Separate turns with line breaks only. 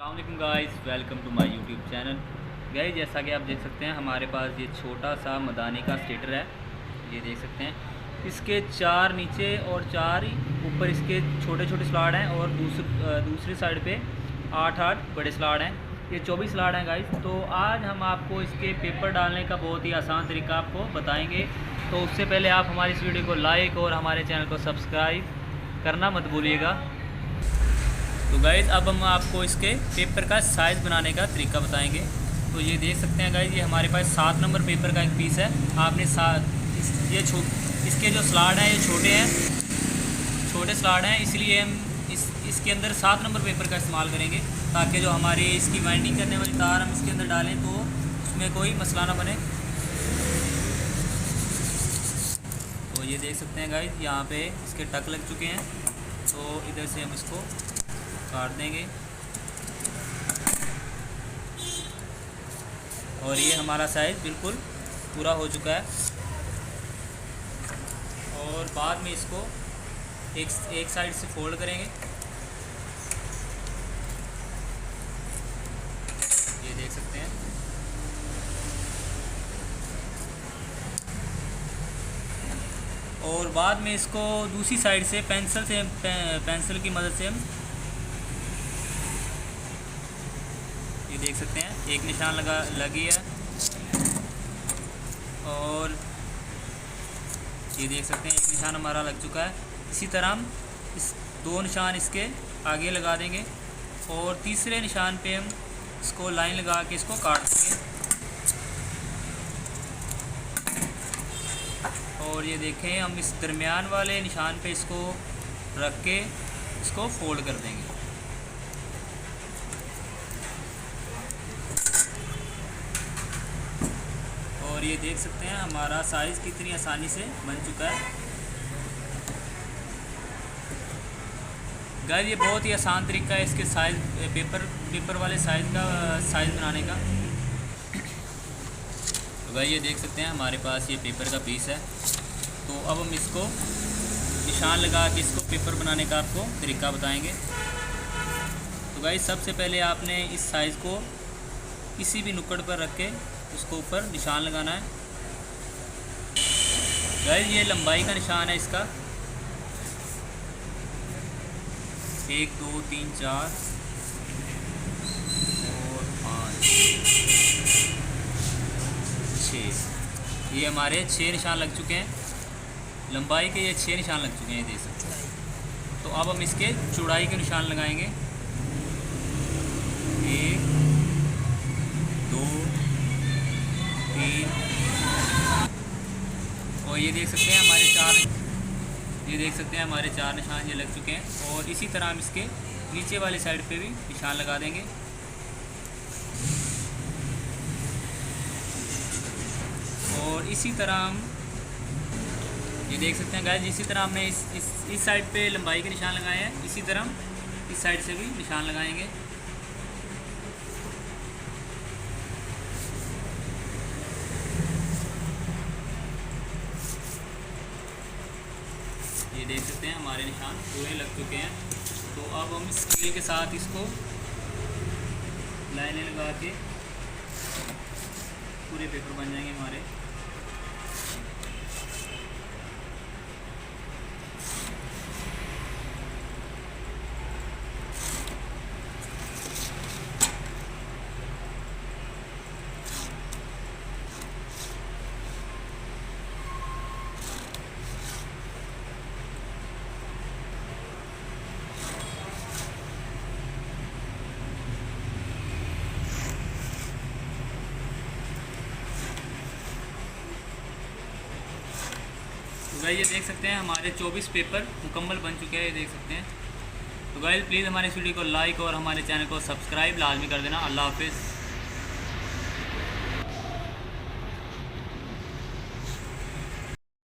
अस्सलाम guys, welcome to my YouTube channel. Guys, जैसा कि आप देख सकते हैं हमारे पास ये छोटा सा मदानी का स्टेटर है। ये देख सकते हैं इसके 4 नीचे और 4 ऊपर इसके छोटे छोटे स्लाड हैं और दूसरी साइड पे 8 बड़े स्लाड हैं। ये 24 स्लाड हैं गाइस। तो आज हम आपको इसके पेपर डालने का बहुत ही आसान तरीका आपको बताएंगे। तो उससे पहले आप हमारी इस वीडियो को लाइक और हमारे चैनल को सब्सक्राइब करना मत भूलिएगा। तो गाइज़, अब हम आपको इसके पेपर का साइज़ बनाने का तरीका बताएंगे। तो ये देख सकते हैं गाइज़, ये हमारे पास 7 नंबर पेपर का एक पीस है। आपने इसके जो स्लाड हैं ये छोटे स्लाड हैं, इसलिए हम इसके अंदर 7 नंबर पेपर का इस्तेमाल करेंगे, ताकि जो हमारी इसकी वाइंडिंग करने वाली तार हम इसके अंदर डालें तो उसमें कोई मसला ना बने। तो ये देख सकते हैं गाइज़, यहाँ पे इसके टक लग चुके हैं। तो इधर से हम इसको काट देंगे और ये हमारा साइज़ बिल्कुल पूरा हो चुका है। और बाद में इसको एक साइड से फोल्ड करेंगे। ये देख सकते हैं। और बाद में इसको दूसरी साइड से पेंसिल की मदद से हम ये देख सकते हैं एक निशान लगी है। और ये देख सकते हैं एक निशान हमारा लग चुका है। इसी तरह हम इस 2 निशान इसके आगे लगा देंगे और तीसरे निशान पे हम इसको लाइन लगा के इसको काट देंगे। और ये देखें, हम इस दरमियान वाले निशान पे इसको रख के इसको फोल्ड कर देंगे। और ये देख सकते हैं हमारा साइज़ कितनी आसानी से बन चुका है। गाइस, ये बहुत ही आसान तरीका है इसके पेपर वाले साइज़ बनाने का। तो गाइस, ये देख सकते हैं हमारे पास ये पेपर का पीस है। तो अब हम इसको निशान लगा के इसको पेपर बनाने का आपको तरीका बताएंगे। तो गाइस, सबसे पहले आपने इस साइज़ को किसी भी नुक्कड़ पर रख के उसको ऊपर निशान लगाना है। गाइस, ये लंबाई का निशान है इसका 1 2 3 4 और 5 6। ये हमारे 6 निशान लग चुके हैं। लंबाई के ये 6 निशान लग चुके हैं, ये देख सकते हैं। तो अब हम इसके चौड़ाई के निशान लगाएंगे। 1 2 3 और ये देख सकते हैं हमारे 4 निशान ये लग चुके हैं। और इसी तरह हम इसके नीचे वाली साइड पे भी निशान लगा देंगे। और इसी तरह हम ये देख सकते हैं गाइस, इसी तरह हमने इस साइड पे लंबाई के निशान लगाए हैं, इसी तरह हम इस साइड से भी निशान लगाएंगे। ये देख सकते हैं हमारे निशान पूरे लग चुके हैं। तो अब हम स्केल के साथ इसको लाइनें लगा के पूरे पेपर बन जाएंगे हमारे। तो गाइस, ये देख सकते हैं हमारे 24 पेपर मुकम्मल बन चुके हैं, ये देख सकते हैं। तो गाइस, प्लीज़ हमारे इस वीडियो को लाइक और हमारे चैनल को सब्सक्राइब लाजमी कर देना। अल्लाह हाफिज़।